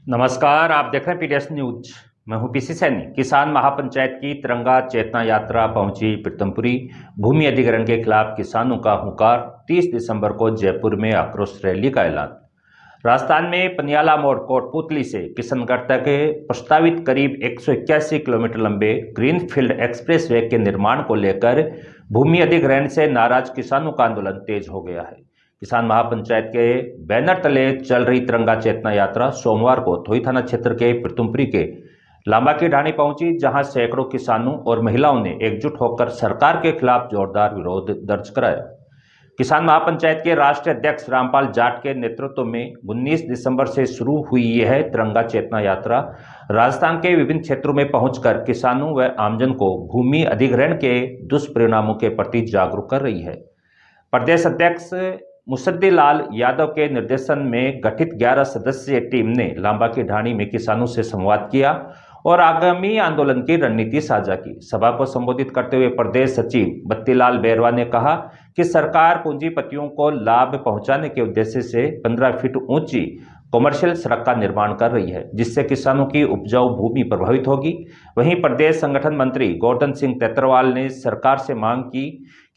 नमस्कार, आप देख रहे हैं पीडीएस न्यूज। मैं हूं पीसी सैनी। किसान महापंचायत की तिरंगा चेतना यात्रा पहुंची प्रीतमपुरी। भूमि अधिग्रहण के खिलाफ किसानों का हुंकार। 30 दिसंबर को जयपुर में आक्रोश रैली का ऐलान। राजस्थान में पनियाला मोड़ कोटपुतली से किशनगढ़ तक प्रस्तावित करीब 181 किलोमीटर लंबे ग्रीनफील्ड एक्सप्रेसवे के निर्माण को लेकर भूमि अधिग्रहण से नाराज किसानों का आंदोलन तेज हो गया है। किसान महापंचायत के बैनर तले चल रही तिरंगा चेतना यात्रा सोमवार को थोई थाना क्षेत्र के प्रीतमपुरी के लांबा की ढाणी पहुंची, जहां सैकड़ों किसानों और महिलाओं ने एकजुट होकर सरकार के खिलाफ जोरदार विरोध दर्ज कराया। किसान महापंचायत के राष्ट्रीय अध्यक्ष रामपाल जाट के नेतृत्व में 19 दिसंबर से शुरू हुई यह तिरंगा चेतना यात्रा राजस्थान के विभिन्न क्षेत्रों में पहुंचकर किसानों व आमजन को भूमि अधिग्रहण के दुष्परिणामों के प्रति जागरूक कर रही है। प्रदेश अध्यक्ष मुसद्दी लाल यादव के निर्देशन में गठित 11 सदस्यीय टीम ने लांबा की ढाणी में किसानों से संवाद किया और आगामी आंदोलन की रणनीति साझा की। सभा को संबोधित करते हुए प्रदेश सचिव बत्तीलाल बैरवा ने कहा कि सरकार पूंजीपतियों को लाभ पहुंचाने के उद्देश्य से 15 फीट ऊंची कमर्शियल सड़क का निर्माण कर रही है, जिससे किसानों की उपजाऊ भूमि प्रभावित होगी। वहीं प्रदेश संगठन मंत्री गोवर्धन सिंह तेतरवाल ने सरकार से मांग की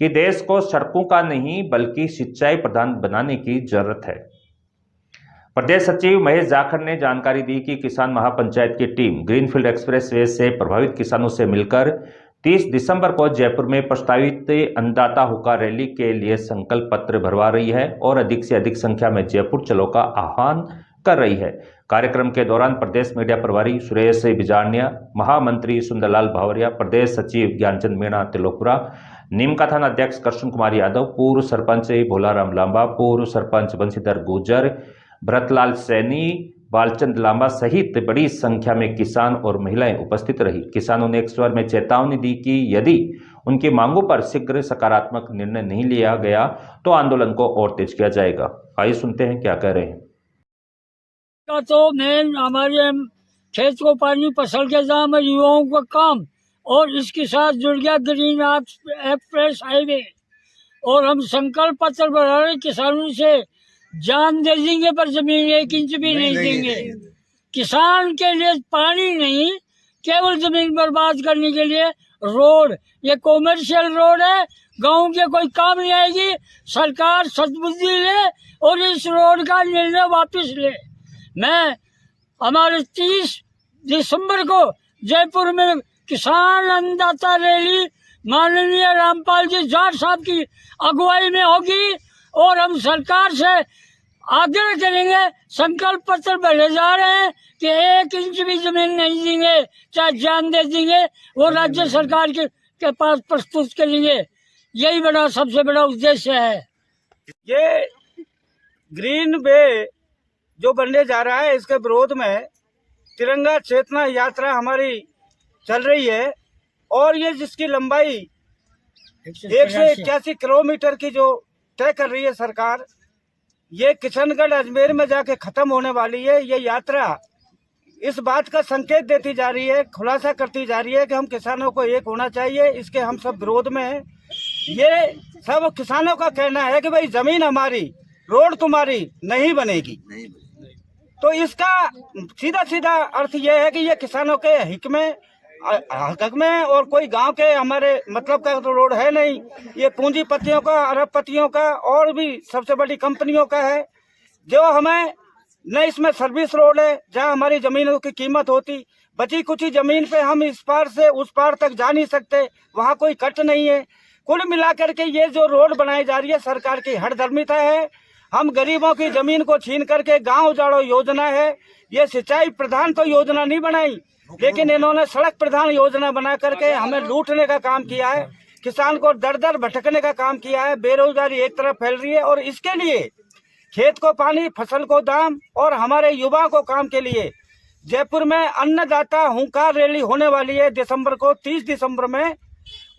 कि देश को सड़कों का नहीं बल्कि सिंचाई प्रधान बनाने की जरूरत है। प्रदेश सचिव महेश जाखड़ ने जानकारी दी कि किसान महापंचायत की टीम ग्रीनफील्ड एक्सप्रेसवे से प्रभावित किसानों से मिलकर 30 दिसंबर को जयपुर में प्रस्तावित अन्नदाता हुंकार रैली के लिए संकल्प पत्र भरवा रही है और अधिक से अधिक संख्या में जयपुर चलो का आह्वान कर रही है। कार्यक्रम के दौरान प्रदेश मीडिया प्रभारी सुरेश बिजारनिया, महामंत्री सुंदरलाल भावरिया, प्रदेश सचिव ज्ञानचंद मीणा तिलोकपुरा, नीमका थाना अध्यक्ष कृष्ण कुमार यादव, पूर्व सरपंच भोलाराम लांबा, पूर्व सरपंच बंशीधर गुर्जर, भरतलाल सैनी, बालचंद लांबा सहित बड़ी संख्या में किसान और महिलाएं उपस्थित रही। किसानों ने एक स्वर में चेतावनी दी कि यदि उनकी मांगों पर शीघ्र सकारात्मक निर्णय नहीं लिया गया तो आंदोलन को और तेज किया जाएगा। आइए सुनते हैं क्या कह रहे हैं। तो मेन हमारे खेत को पानी, फसल के दाम, युवाओं का काम, और इसके साथ जुड़ गया ग्रीन एक्सप्रेस हाईवे। और हम संकल्प पत्र बढ़ा रहे किसानों से, जान दे देंगे पर जमीन 1 इंच भी नहीं देंगे। किसान के लिए पानी नहीं, केवल जमीन बर्बाद करने के लिए रोड, ये कॉमर्शियल रोड है, गांव के कोई काम नहीं आएगी। सरकार सद्बुद्धि ले और इस रोड का निर्णय वापस ले। मैं हमारे 30 दिसंबर को जयपुर में किसान अन्नदाता रैली माननीय रामपाल जी जाट साहब की अगुवाई में होगी और हम सरकार से आग्रह करेंगे, संकल्प पत्र भरे जा रहे हैं कि 1 इंच भी जमीन नहीं देंगे, चाहे जान दे देंगे, वो राज्य सरकार के पास प्रस्तुत करेंगे। यही बड़ा सबसे बड़ा उद्देश्य है। ये ग्रीन वे जो बनने जा रहा है, इसके विरोध में तिरंगा चेतना यात्रा हमारी चल रही है और ये जिसकी लंबाई 181 किलोमीटर की जो तय कर रही है सरकार, ये किशनगढ़ अजमेर में जाके खत्म होने वाली है। ये यात्रा इस बात का संकेत देती जा रही है, खुलासा करती जा रही है कि हम किसानों को एक होना चाहिए। इसके हम सब विरोध में हैं। ये सब किसानों का कहना है कि भाई जमीन हमारी, रोड तुम्हारी नहीं बनेगी। तो इसका सीधा सीधा अर्थ यह है कि ये किसानों के हित में और कोई गांव के हमारे मतलब का तो रोड है नहीं। ये पूंजीपतियों का, अरबपतियों का और भी सबसे बड़ी कंपनियों का है। जो हमें न इसमें सर्विस रोड है जहां हमारी जमीनों की कीमत होती, बची कुछ जमीन पे हम इस पार से उस पार तक जा नहीं सकते, वहां कोई कट नहीं है। कुल मिलाकर के ये जो रोड बनाई जा रही है सरकार की हठधर्मिता है। हम गरीबों की जमीन को छीन करके गांव उजाड़ो योजना है। ये सिंचाई प्रधान तो योजना नहीं बनाई, लेकिन इन्होंने सड़क प्रधान योजना बना करके हमें लूटने का काम किया है। किसान को दर दर भटकने का काम किया है। बेरोजगारी एक तरफ फैल रही है और इसके लिए खेत को पानी, फसल को दाम और हमारे युवाओं को काम के लिए जयपुर में अन्नदाता हुंकार रैली होने वाली है दिसंबर को, 30 दिसंबर में।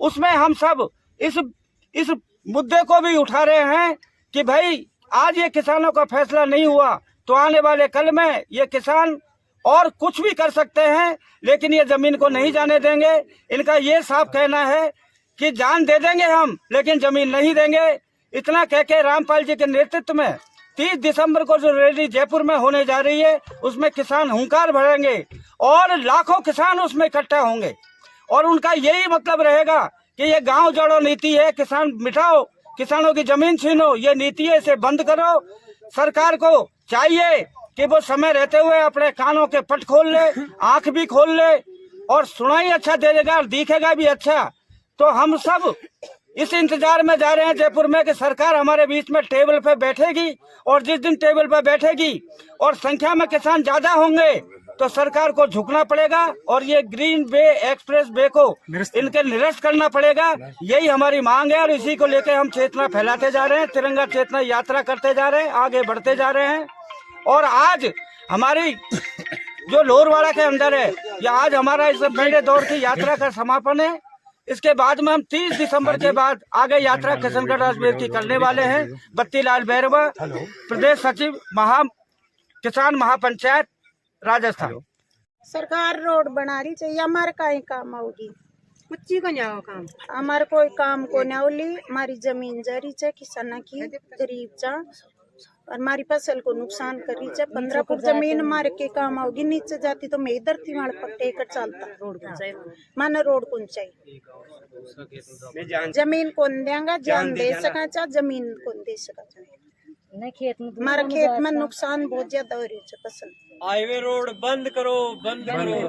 उसमें हम सब इस मुद्दे को भी उठा रहे हैं कि भाई आज ये किसानों का फैसला नहीं हुआ तो आने वाले कल में ये किसान और कुछ भी कर सकते हैं, लेकिन ये जमीन को नहीं जाने देंगे। इनका ये साफ कहना है कि जान दे देंगे हम, लेकिन जमीन नहीं देंगे। इतना कह के रामपाल जी के नेतृत्व में 30 दिसंबर को जो रैली जयपुर में होने जा रही है उसमें किसान हुंकार भरेंगे और लाखों किसान उसमें इकट्ठा होंगे और उनका यही मतलब रहेगा कि ये गांव जोड़ो नीति है, किसान मिटाओ, किसानों की जमीन छीनो, ये नीति है, इसे बंद करो। सरकार को चाहिए कि वो समय रहते हुए अपने कानों के पट खोल ले, आंख भी खोल ले और सुनाई अच्छा देगा और दिखेगा भी अच्छा। तो हम सब इस इंतजार में जा रहे हैं जयपुर में कि सरकार हमारे बीच में टेबल पे बैठेगी और जिस दिन टेबल पे बैठेगी और संख्या में किसान ज्यादा होंगे तो सरकार को झुकना पड़ेगा और ये ग्रीन वे एक्सप्रेस वे को इनके निरस्त करना पड़ेगा। यही हमारी मांग है और इसी को लेकर हम चेतना फैलाते जा रहे हैं, तिरंगा चेतना यात्रा करते जा रहे हैं, आगे बढ़ते जा रहे हैं। और आज हमारी जो लोहरवाड़ा के अंदर है, या आज हमारा इस पहले दौर की यात्रा का समापन है। इसके बाद में हम 30 दिसंबर के बाद आगे यात्रा किशनगढ़ अजमेर की करने वाले हैं। बत्तीलाल बैरवा, प्रदेश सचिव किसान महापंचायत राजस्थान। सरकार रोड बना रही चाहिए, हमारे कहीं काम होगी, कुछ को जाओ काम, हमारे कोई काम को न होली। हमारी जमीन जरी है किसान की, गरीब जा और हमारी फसल को नुकसान करी है। 15 फुट जमीन हमारे के काम होगी, नीचे जाती तो मैं इधर थी वहाँ पट्टे कर चलता माना रोड कौन चाहिए, जमीन कौन देंगा, जान दे सका चा जमीन कौन दे सका चा। हमारे खेत में नुकसान बहुत ज्यादा हो रही है फसल। हाईवे रोड बंद करो, बंद करो।